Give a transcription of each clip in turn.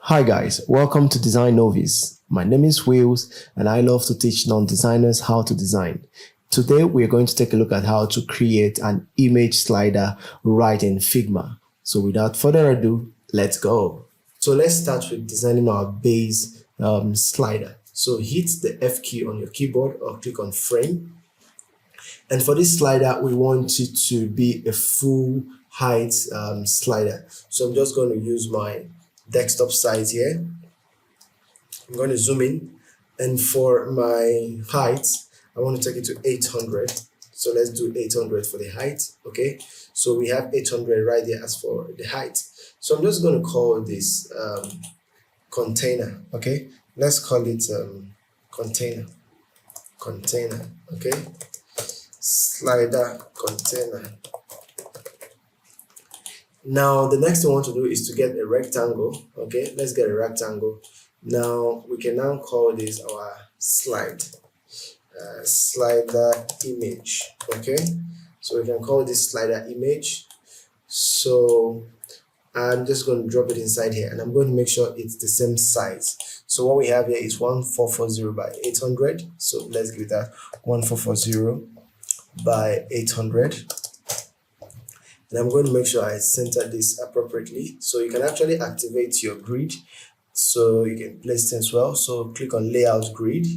Hi guys, welcome to Design Novice. My name is Wills and I love to teach non-designers how to design. Today we're going to take a look at how to create an image slider right in Figma. So without further ado, let's go. So let's start with designing our base slider. So hit the F key on your keyboard or click on frame. And for this slider, we want it to be a full height slider. So I'm just going to use my desktop size here. I'm going to zoom in, and for my height, I want to take it to 800. So let's do 800 for the height. Okay, so we have 800 right there as for the height. So I'm just going to call this container. Okay, let's call it container. Okay, slider container. Now, the next thing we want to do is to get a rectangle. Okay, let's get a rectangle. Now, we can now call this our slider image. Okay, so we can call this slider image. So I'm just going to drop it inside here, and I'm going to make sure it's the same size. So what we have here is 1440 by 800. So let's give that 1440 by 800. And I'm going to make sure I center this appropriately. So you can actually activate your grid so you can place things well. So click on layout grid.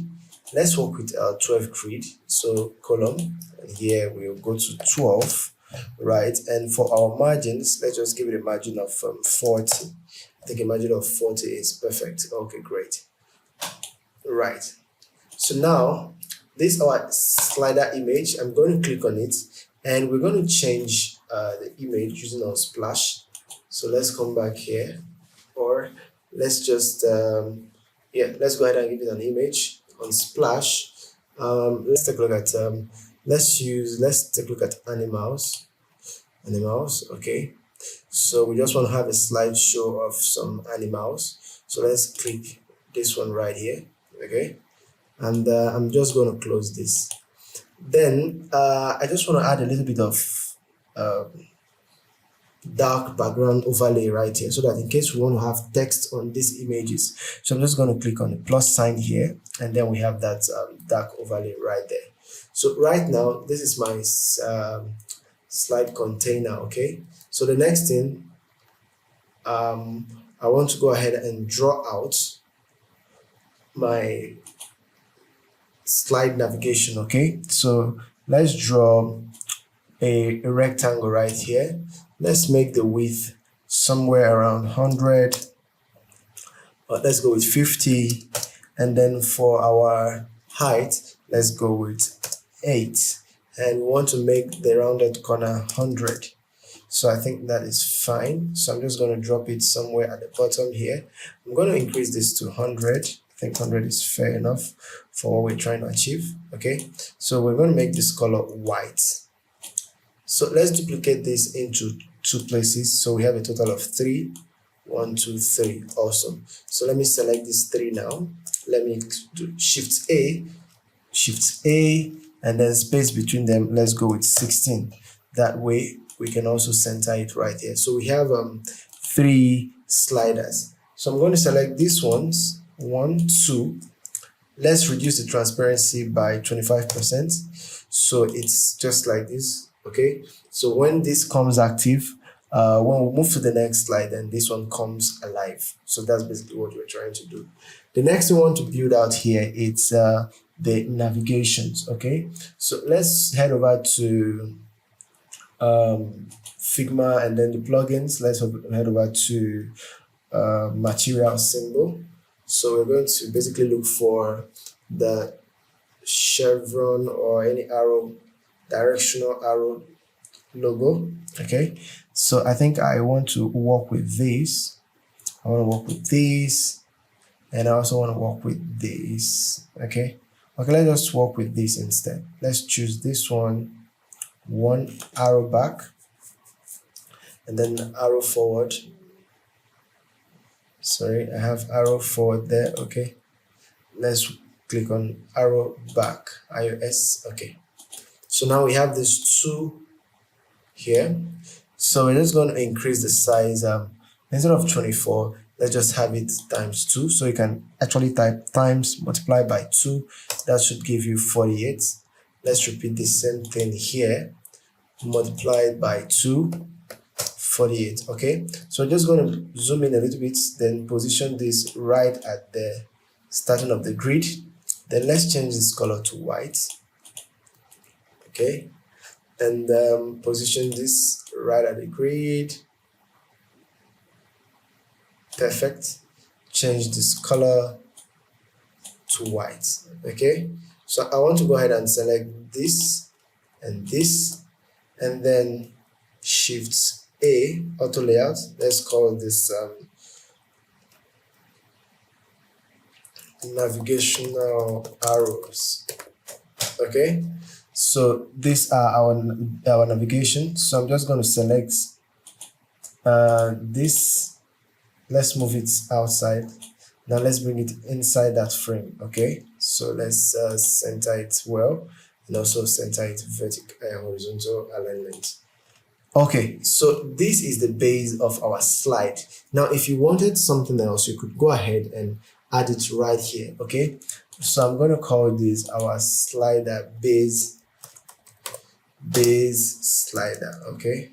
Let's work with 12 grid. So column, and here we'll go to 12, right? And for our margins, let's just give it a margin of 40. I think a margin of 40 is perfect. Okay, great. Right. So now this is our slider image. I'm going to click on it, and we're going to change the image using our splash. So let's come back here, or let's just let's go ahead and give it an image on splash. Let's take a look at let's take a look at animals. Okay, so we just want to have a slideshow of some animals. So let's click this one right here. Okay, and I'm just going to close this. Then I just want to add a little bit of dark background overlay right here, so that in case we want to have text on these images. So I'm just going to click on the plus sign here, and then we have that dark overlay right there. So right now, this is my slide container. Okay, so the next thing, I want to go ahead and draw out my slide navigation. Okay, so let's draw a rectangle right here. Let's make the width somewhere around 100, or let's go with 50, and then for our height, let's go with 8, and we want to make the rounded corner 100. So I think that is fine. So I'm just going to drop it somewhere at the bottom here. I'm going to increase this to 100. I think 100 is fair enough for what we're trying to achieve. Okay, so we're going to make this color white. So let's duplicate this into 2 places. So we have a total of 3. 1, 2, 3. Awesome. So let me select this 3 now. Let me do Shift A, and then space between them. Let's go with 16. That way we can also center it right here. So we have 3 sliders. So I'm going to select these ones. 1, 2. Let's reduce the transparency by 25%. So it's just like this. Okay, so when this comes active, when we move to the next slide, then this one comes alive. So that's basically what we're trying to do. The next thing we want to build out here is the navigations. Okay, so let's head over to Figma, and then the plugins. Let's head over to material symbol. So we're going to basically look for the chevron or any arrow, directional arrow logo. Okay, so I think I want to work with this. I want to work with this, and I also want to work with this. Okay, let's just work with this instead. Let's choose this one arrow back, and then arrow forward. Sorry, I have arrow forward there. Okay, let's click on arrow back, iOS. Okay, so now we have these 2 here. So we're just going to increase the size. Instead of 24, let's just have it times 2. So you can actually type times multiplied by 2. That should give you 48. Let's repeat the same thing here. Multiplied by 2, 48. Okay, so I'm just going to zoom in a little bit, then position this right at the starting of the grid. Then let's change this color to white. Okay, and position this right at the grid. Perfect. Change this color to white. Okay, so I want to go ahead and select this and this, and then Shift A, auto layout. Let's call this navigational arrows. Okay, so these are our navigation. So I'm just going to select this. Let's move it outside. Now let's bring it inside that frame. Okay, so let's center it well, and also center it horizontal alignment. Okay, so this is the base of our slide. Now if you wanted something else, you could go ahead and add it right here. Okay, so I'm going to call this our slider base slider. Okay,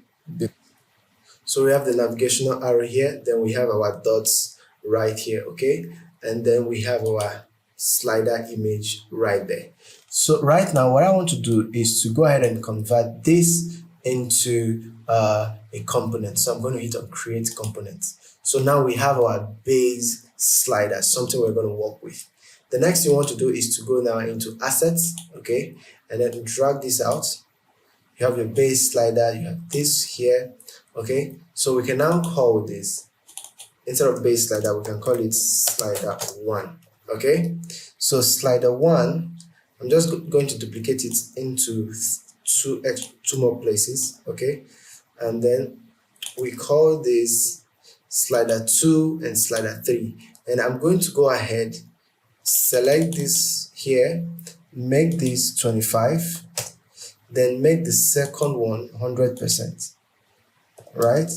so we have the navigational arrow here, then we have our dots right here. Okay, and then we have our slider image right there. So right now what I want to do is to go ahead and convert this into a component. So I'm going to hit on create component. So now we have our base slider, something we're going to work with. The next thing you want to do is to go now into assets. Okay, and then drag this out. You have your base slider, you have this here. Okay, so we can now call this, instead of base slider, we can call it slider 1. Okay, so slider 1, I'm just going to duplicate it into two more places. Okay, and then we call this slider 2 and slider 3, and I'm going to go ahead, select this here, make this 25, then make the second one 100%, right?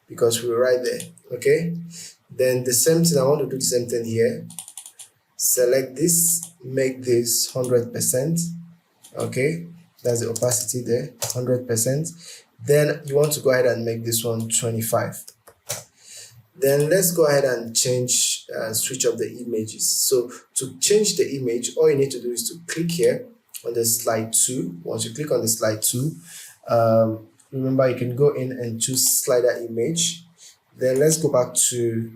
Because we're right there. Okay, then the same thing, I want to do the same thing here. Select this, make this 100%. Okay, that's the opacity there, 100%. Then you want to go ahead and make this one 25. Then let's go ahead and change switch up the images. So to change the image, all you need to do is to click here on the slide 2. Once you click on the slide 2, remember you can go in and choose slider image. Then let's go back to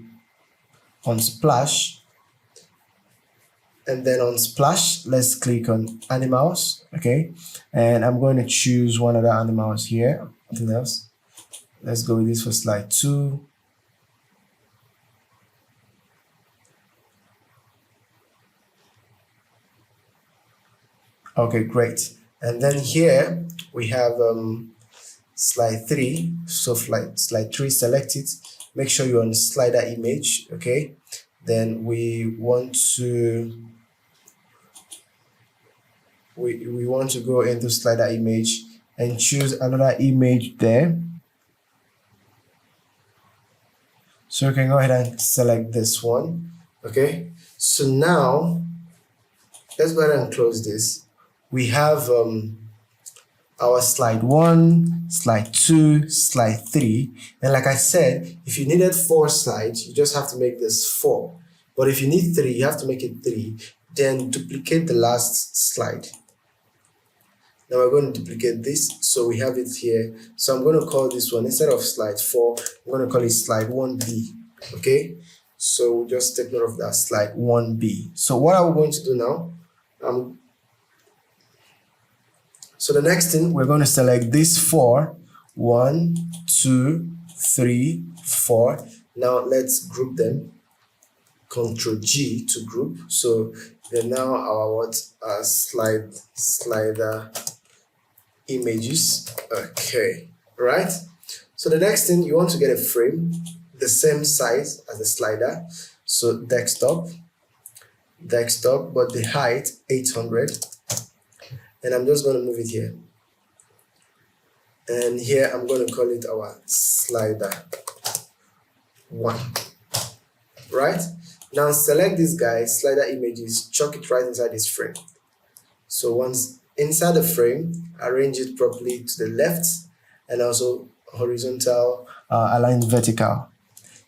on splash, and then on splash let's click on animals. Okay, and I'm going to choose one of the animals here, nothing else. Let's go with this for slide 2. Okay, great. And then here we have slide 3. So slide 3, select it, make sure you're on slider image. Okay, then we want to go into slider image and choose another image there. So you can go ahead and select this one. Okay, so now let's go ahead and close this. We have our slide 1, slide 2, slide 3, and like I said, if you needed 4 slides, you just have to make this 4. But if you need 3, you have to make it 3. Then duplicate the last slide. Now we're going to duplicate this, so we have it here. So I'm going to call this one, instead of slide 4, I'm going to call it slide 1B. Okay, so we'll just take note of that, slide 1B. So what are we going to do now? So the next thing, we're going to select this 4. 1, 2, 3, 4. Now let's group them. Ctrl G to group. So they're now our slider images. Okay, right? So the next thing, you want to get a frame the same size as the slider. So desktop, but the height 800. And I'm just going to move it here. And here I'm going to call it our slider 1. right? Now select this guy, slider images, chuck it right inside this frame. So once inside the frame, arrange it properly to the left and also horizontal, aligned vertical.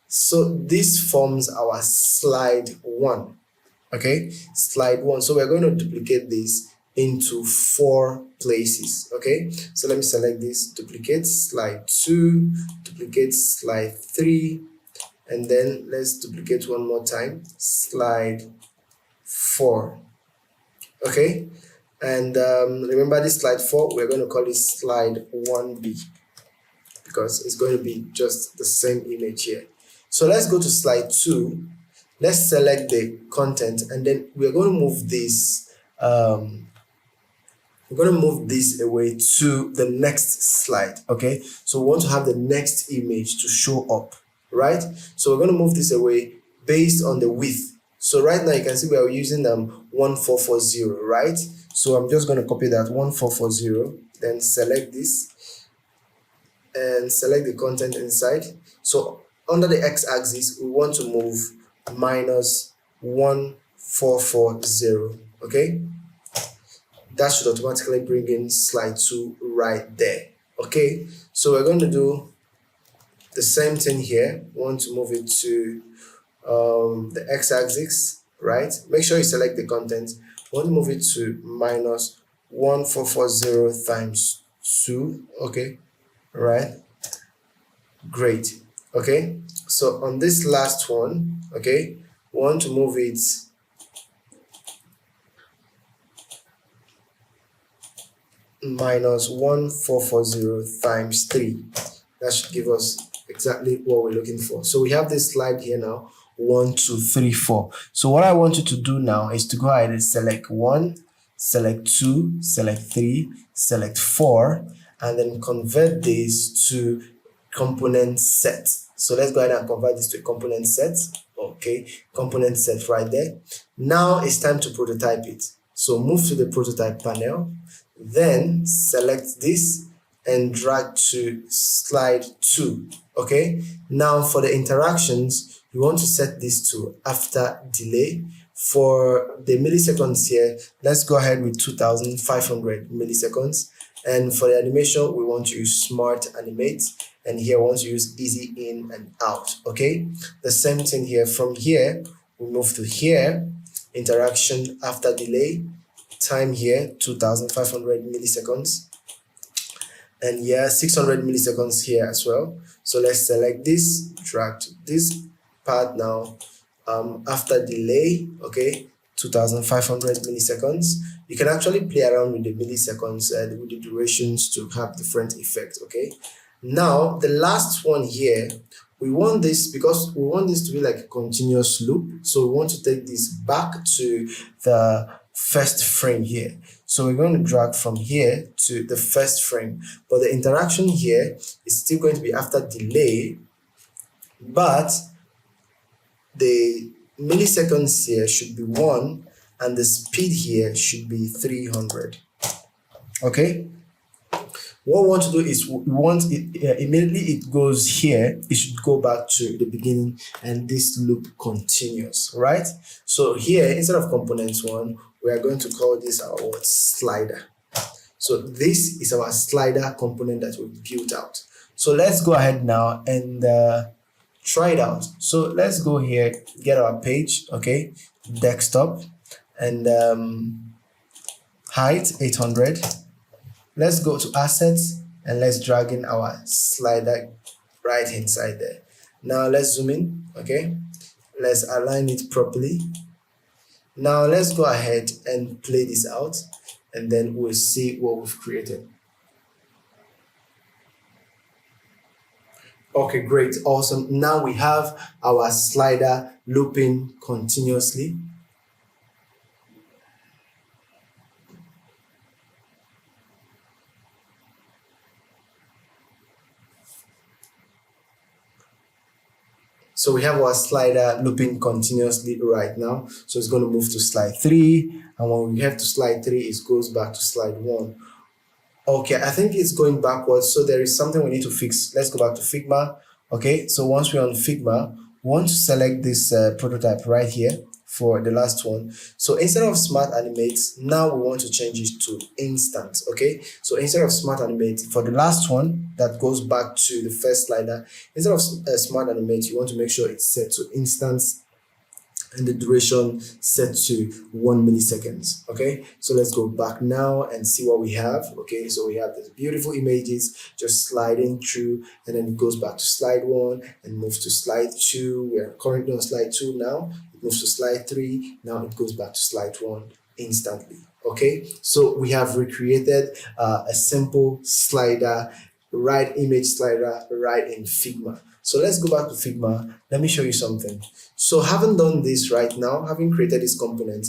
So this forms our slide 1. Okay, slide 1. So we're going to duplicate this into 4 places. Okay, so let me select this, duplicate slide 2, duplicate slide 3, and then let's duplicate one more time, slide 4. Okay, and remember this slide 4, we're going to call it slide 1B because it's going to be just the same image here. So let's go to slide 2. Let's select the content, and then we're going to move this. We're going to move this away to the next slide. Okay, so we want to have the next image to show up, right? So we're going to move this away based on the width. So right now you can see we are using 1440, right? So I'm just going to copy that 1440, then select this and select the content inside. So under the x-axis, we want to move minus 1440. Okay, that should automatically bring in slide 2 right there. Okay, so we're going to do the same thing here. We want to move it to the x-axis, right? Make sure you select the content. We want to move it to minus 1440 times 2. Okay, right, great. Okay, so on this last one, okay, we want to move it minus 1440 times 3. That should give us exactly what we're looking for. So we have this slide here now, 1, 2, 3, 4. So what I want you to do now is to go ahead and select 1, select 2, select 3, select 4, and then convert this to component set. So let's go ahead and convert this to a component set. Okay, component set right there. Now it's time to prototype it. So move to the prototype panel, then select this and drag to slide 2. Okay, now for the interactions, you want to set this to after delay. For the milliseconds here, let's go ahead with 2500 milliseconds. And for the animation, we want to use smart animate, and here we want to use easy in and out. Okay, the same thing here. From here we move to here, interaction after delay, time here 2500 milliseconds, and yeah, 600 milliseconds here as well. So let's select this, drag to this part now, after delay, okay, 2500 milliseconds. You can actually play around with the milliseconds and with the durations to have different effects. Okay, now the last one here, we want this because we want this to be like a continuous loop. So we want to take this back to the first frame here. So we're going to drag from here to the first frame, but the interaction here is still going to be after delay, but the milliseconds here should be 1 and the speed here should be 300. Okay, what we want to do is we want it immediately it goes here, it should go back to the beginning and this loop continues, right? So here, instead of components 1, we are going to call this our slider. So this is our slider component that we built out. So let's go ahead now and try it out. So let's go here, get our page, okay, desktop, and height 800. Let's go to assets and let's drag in our slider right inside there. Now let's zoom in, okay, let's align it properly. Now let's go ahead and play this out, and then we'll see what we've created. Okay, great, awesome. Now we have our slider looping continuously. So we have our slider looping continuously right now. So it's going to move to slide 3. And when we have to slide 3, it goes back to slide 1. Okay, I think it's going backwards. So there is something we need to fix. Let's go back to Figma. Okay, so once we're on Figma, we want to select this prototype right here for the last one. So instead of smart animate, now we want to change it to instant. Okay, so instead of smart animate, for the last one that goes back to the first slider, instead of smart animate, you want to make sure it's set to instance and the duration set to 1 milliseconds. Okay, so let's go back now and see what we have. Okay, so we have these beautiful images just sliding through, and then it goes back to slide 1 and moves to slide 2. We are currently on slide 2 now. It moves to slide 3. Now it goes back to slide 1 instantly. Okay, so we have recreated a simple slider, right image slider, right in Figma. So let's go back to Figma. Let me show you something. So having done this right now, having created this component,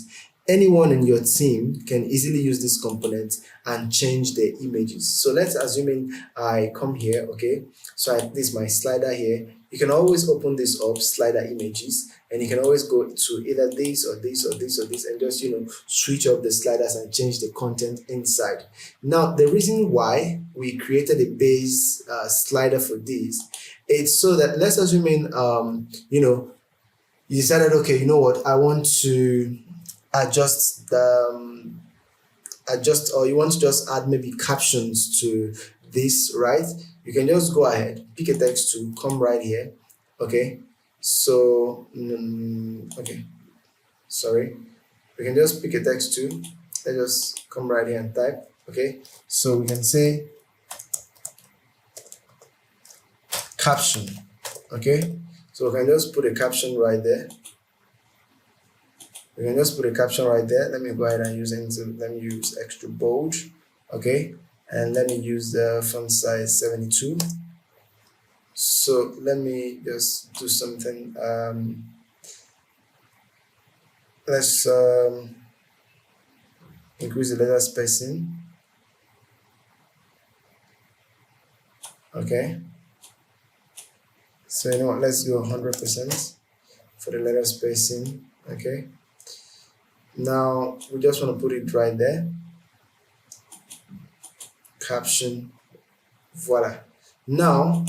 anyone in your team can easily use this component and change their images. So let's assume I come here, okay? So this is my slider here. You can always open this up, slider images, and you can always go to either this or this or this or this and just, switch up the sliders and change the content inside. Now, the reason why we created a base slider for this, it's so that, let's assume you decided, okay, you know what, I want to adjust or you want to just add maybe captions to this, right? You can just go ahead, pick a text tool, come right here. Okay, so okay, sorry, we can just pick a text tool. Let's just come right here and type. Okay, so we can say caption. Okay, so we can just put a caption right there. We can just put a caption right there. Let me go ahead and let me use extra bold. Okay, and let me use the font size 72. So let me just do something. Let's increase the letter spacing. Okay, so you know what, let's go 100% for the letter spacing. Okay, now we just want to put it right there. Caption, voila. Now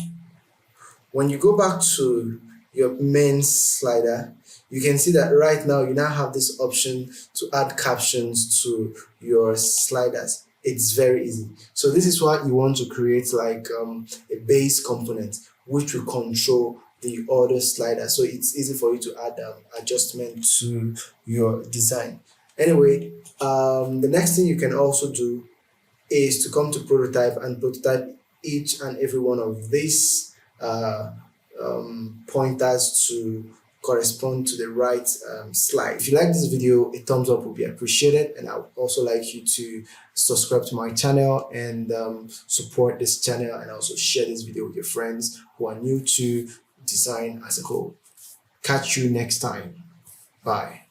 when you go back to your main slider, you can see that right now you now have this option to add captions to your sliders. It's very easy. So this is why you want to create like a base component which will control the other sliders, so it's easy for you to add adjustment to your design. Anyway, the next thing you can also do is to come to prototype and prototype each and every one of these pointers to correspond to the right slide. If you like this video, a thumbs up would be appreciated, and I would also like you to subscribe to my channel and support this channel, and also share this video with your friends who are new to design as a whole. Catch you next time. Bye.